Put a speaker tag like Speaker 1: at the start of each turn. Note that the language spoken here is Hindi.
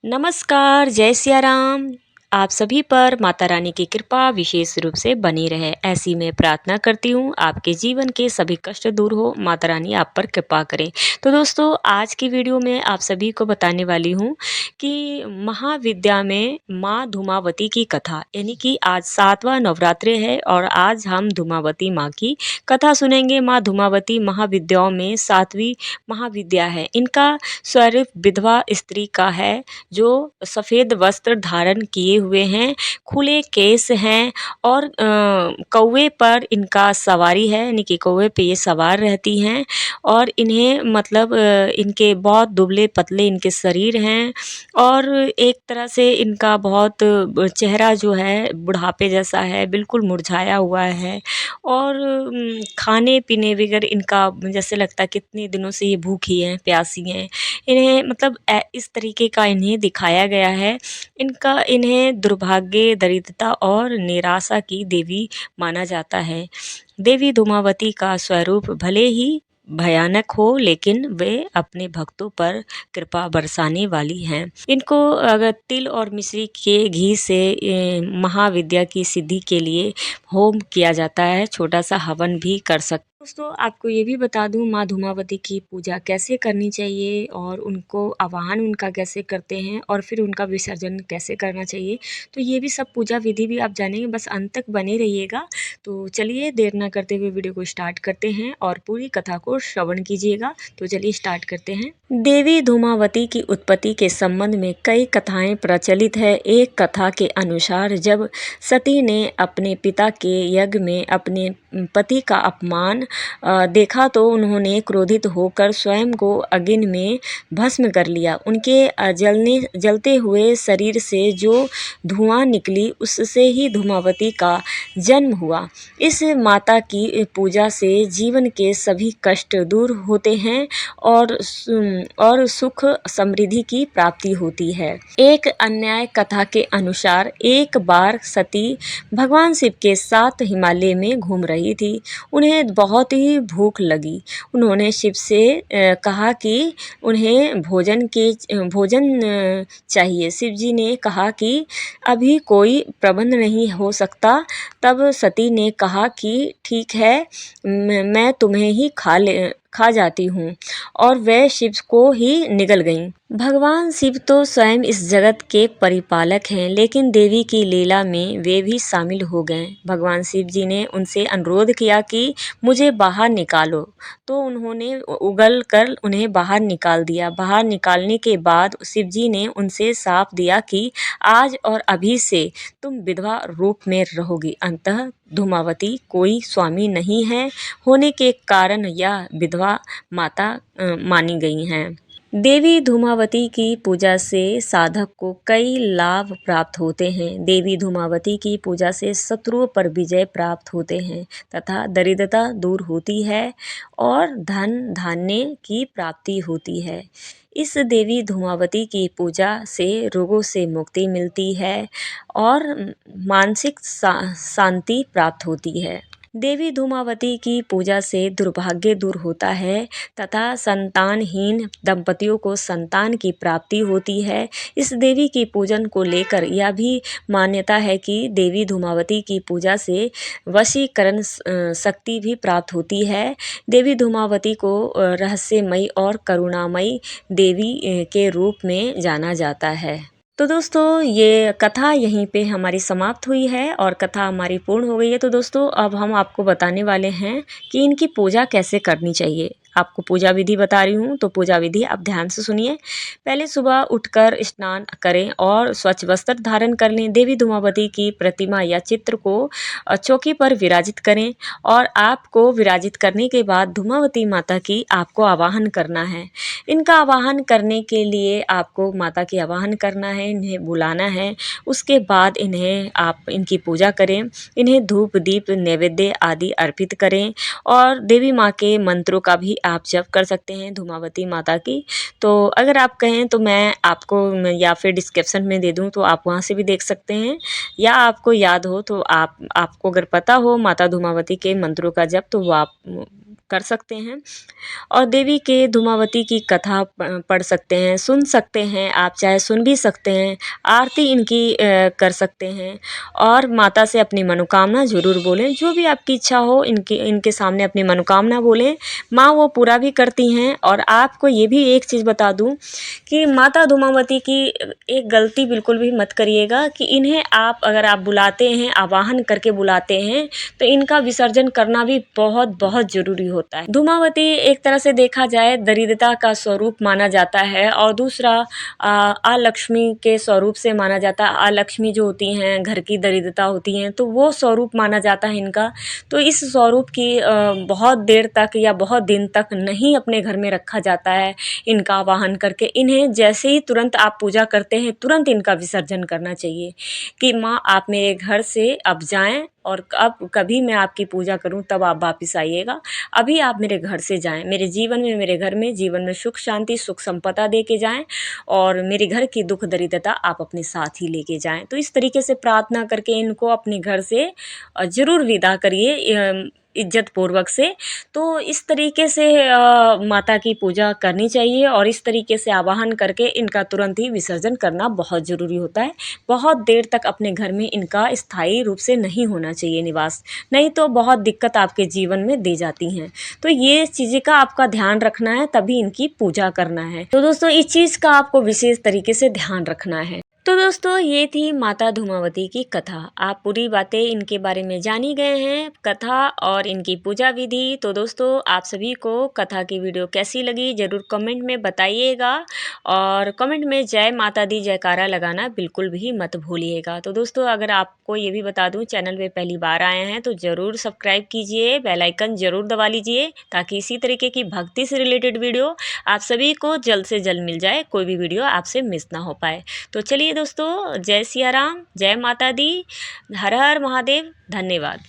Speaker 1: नमस्कार, जय सिया राम। आप सभी पर माता रानी की कृपा विशेष रूप से बनी रहे, ऐसी मैं प्रार्थना करती हूँ। आपके जीवन के सभी कष्ट दूर हो, माता रानी आप पर कृपा करे। तो दोस्तों, आज की वीडियो में आप सभी को बताने वाली हूँ कि महाविद्या में माँ धूमावती की कथा, यानी कि आज 7वां नवरात्रि है और आज हम धूमावती माँ की कथा सुनेंगे। माँ धूमावती महाविद्याओं में 7वीं महाविद्या है। इनका स्वरूप विधवा स्त्री का है, जो सफ़ेद वस्त्र धारण किए हुए हैं, खुले केस हैं और कौवे पर इनका सवारी है, यानी कि कौवे पे ये सवार रहती हैं। और इन्हें मतलब इनके बहुत दुबले पतले इनके शरीर हैं और एक तरह से इनका बहुत चेहरा जो है बुढ़ापे जैसा है, बिल्कुल मुरझाया हुआ है। और खाने पीने बगैर इनका जैसे लगता है कितने दिनों से ये भूखी हैं, प्यासी हैं। इन्हें मतलब इस तरीके का इन्हें दिखाया गया है। इन्हें दुर्भाग्य, दरिद्रता और निराशा की देवी माना जाता है। देवी धूमावती का स्वरूप भले ही भयानक हो, लेकिन वे अपने भक्तों पर कृपा बरसाने वाली हैं। इनको अगर तिल और मिश्री के घी से महाविद्या की सिद्धि के लिए होम किया जाता है, छोटा सा हवन भी कर सकते। दोस्तों, आपको ये भी बता दूं माँ धूमावती की पूजा कैसे करनी चाहिए और उनको आवाहन उनका कैसे करते हैं और फिर उनका विसर्जन कैसे करना चाहिए। तो ये भी सब पूजा विधि भी आप जानेंगे, बस अंत तक बने रहिएगा। तो चलिए देर ना करते हुए वीडियो को स्टार्ट करते हैं और पूरी कथा को श्रवण कीजिएगा। तो चलिए स्टार्ट करते हैं। देवी धूमावती की उत्पत्ति के संबंध में कई कथाएं प्रचलित है। एक कथा के अनुसार जब सती ने अपने पिता के यज्ञ में अपने पति का अपमान देखा तो उन्होंने क्रोधित होकर स्वयं को अग्नि में भस्म कर लिया। उनके जलते हुए शरीर से जो धुआं निकली, उससे ही धूमावती का जन्म हुआ। इस माता की पूजा से जीवन के सभी कष्ट दूर होते हैं और सुख समृद्धि की प्राप्ति होती है। एक अन्य कथा के अनुसार एक बार सती भगवान शिव के साथ हिमालय में घूम रही थी। उन्हें बहुत ही भूख लगी। उन्होंने शिव से कहा कि उन्हें भोजन चाहिए। शिव जी ने कहा कि अभी कोई प्रबंध नहीं हो सकता। तब सती ने कहा कि ठीक है, मैं तुम्हें ही खा जाती हूँ, और वह शिव को ही निगल गईं। भगवान शिव तो स्वयं इस जगत के परिपालक हैं, लेकिन देवी की लीला में वे भी शामिल हो गए। भगवान शिव जी ने उनसे अनुरोध किया कि मुझे बाहर निकालो, तो उन्होंने उगल कर उन्हें बाहर निकाल दिया। बाहर निकालने के बाद शिव जी ने उनसे शाप दिया कि आज और अभी से तुम विधवा रूप में रहोगी। अंततः धूमावती कोई स्वामी नहीं है होने के कारण यह विधवा माता मानी गई हैं। देवी धूमावती की पूजा से साधक को कई लाभ प्राप्त होते हैं। देवी धूमावती की पूजा से शत्रुओं पर विजय प्राप्त होते हैं तथा दरिद्रता दूर होती है और धन धान्य की प्राप्ति होती है। इस देवी धूमावती की पूजा से रोगों से मुक्ति मिलती है और मानसिक शांति प्राप्त होती है। देवी धूमावती की पूजा से दुर्भाग्य दूर होता है तथा संतानहीन दंपतियों को संतान की प्राप्ति होती है। इस देवी की पूजन को लेकर यह भी मान्यता है कि देवी धूमावती की पूजा से वशीकरण शक्ति भी प्राप्त होती है। देवी धूमावती को रहस्यमयी और करुणामयी देवी के रूप में जाना जाता है। तो दोस्तों, ये कथा यहीं पे हमारी समाप्त हुई है और कथा हमारी पूर्ण हो गई है। तो दोस्तों, अब हम आपको बताने वाले हैं कि इनकी पूजा कैसे करनी चाहिए। आपको पूजा विधि बता रही हूँ, तो पूजा विधि आप ध्यान से सुनिए। पहले सुबह उठकर स्नान करें और स्वच्छ वस्त्र धारण कर लें। देवी धूमावती की प्रतिमा या चित्र को चौकी पर विराजित करें और आपको विराजित करने के बाद धूमावती माता की आपको आवाहन करना है। इनका आवाहन करने के लिए आपको माता की आवाहन करना है, इन्हें बुलाना है। उसके बाद आप इनकी पूजा करें। इन्हें धूप दीप नैवेद्य आदि अर्पित करें और देवी माँ के मंत्रों का भी आप जप कर सकते हैं, धूमावती माता की। तो अगर आप कहें तो मैं आपको या फिर डिस्क्रिप्शन में दे दूं, तो आप वहां से भी देख सकते हैं, या आपको याद हो तो आपको अगर पता हो माता धूमावती के मंत्रों का जप, तो वो आप कर सकते हैं और देवी के धूमावती की कथा पढ़ सकते हैं, सुन सकते हैं, आप चाहे सुन भी सकते हैं, आरती इनकी कर सकते हैं और माता से अपनी मनोकामना ज़रूर बोलें। जो भी आपकी इच्छा हो इनके सामने अपनी मनोकामना बोलें, माँ वो पूरा भी करती हैं। और आपको ये भी एक चीज़ बता दूँ कि माता धूमावती की एक गलती बिल्कुल भी मत करिएगा कि इन्हें आप अगर आप बुलाते हैं, आवाहन करके बुलाते हैं, तो इनका विसर्जन करना भी बहुत बहुत ज़रूरी होता है। धूमावती एक तरह से देखा जाए दरिद्रता का स्वरूप माना जाता है और दूसरा अलक्ष्मी के स्वरूप से माना जाता है। अलक्ष्मी जो होती हैं घर की दरिद्रता होती हैं, तो वो स्वरूप माना जाता है इनका। तो इस स्वरूप की बहुत देर तक या बहुत दिन तक नहीं अपने घर में रखा जाता है। इनका आवाहन करके इन्हें जैसे ही तुरंत आप पूजा करते हैं, तुरंत इनका विसर्जन करना चाहिए कि माँ आप मेरे घर से अब जाएं और अब कभी मैं आपकी पूजा करूं तब आप वापस आइएगा। अभी आप मेरे घर से जाएं, मेरे जीवन में, मेरे घर में जीवन में सुख शांति सुख संपदा दे के जाएं और मेरे घर की दुख दरिद्रता आप अपने साथ ही लेके जाएं। तो इस तरीके से प्रार्थना करके इनको अपने घर से ज़रूर विदा करिए इज्जत पूर्वक से। तो इस तरीके से माता की पूजा करनी चाहिए और इस तरीके से आवाहन करके इनका तुरंत ही विसर्जन करना बहुत ज़रूरी होता है। बहुत देर तक अपने घर में इनका स्थायी रूप से नहीं होना चाहिए निवास, नहीं तो बहुत दिक्कत आपके जीवन में दे जाती हैं। तो ये चीज़ें का आपका ध्यान रखना है, तभी इनकी पूजा करना है। तो दोस्तों इस चीज़ का आपको विशेष तरीके से ध्यान रखना है। तो दोस्तों ये थी माता धूमावती की कथा। आप पूरी बातें इनके बारे में जान ही गए हैं, कथा और इनकी पूजा विधि। तो दोस्तों आप सभी को कथा की वीडियो कैसी लगी ज़रूर कमेंट में बताइएगा और कमेंट में जय माता दी जयकारा लगाना बिल्कुल भी मत भूलिएगा। तो दोस्तों अगर आपको ये भी बता दूं चैनल पे पहली बार आए हैं तो ज़रूर सब्सक्राइब कीजिए, बेल आइकन ज़रूर दबा लीजिए ताकि इसी तरीके की भक्ति से रिलेटेड वीडियो आप सभी को जल्द से जल्द मिल जाए, कोई भी वीडियो आपसे मिस ना हो पाए। तो चलिए दोस्तों, जय सिया राम, जय माता दी, हर हर महादेव, धन्यवाद।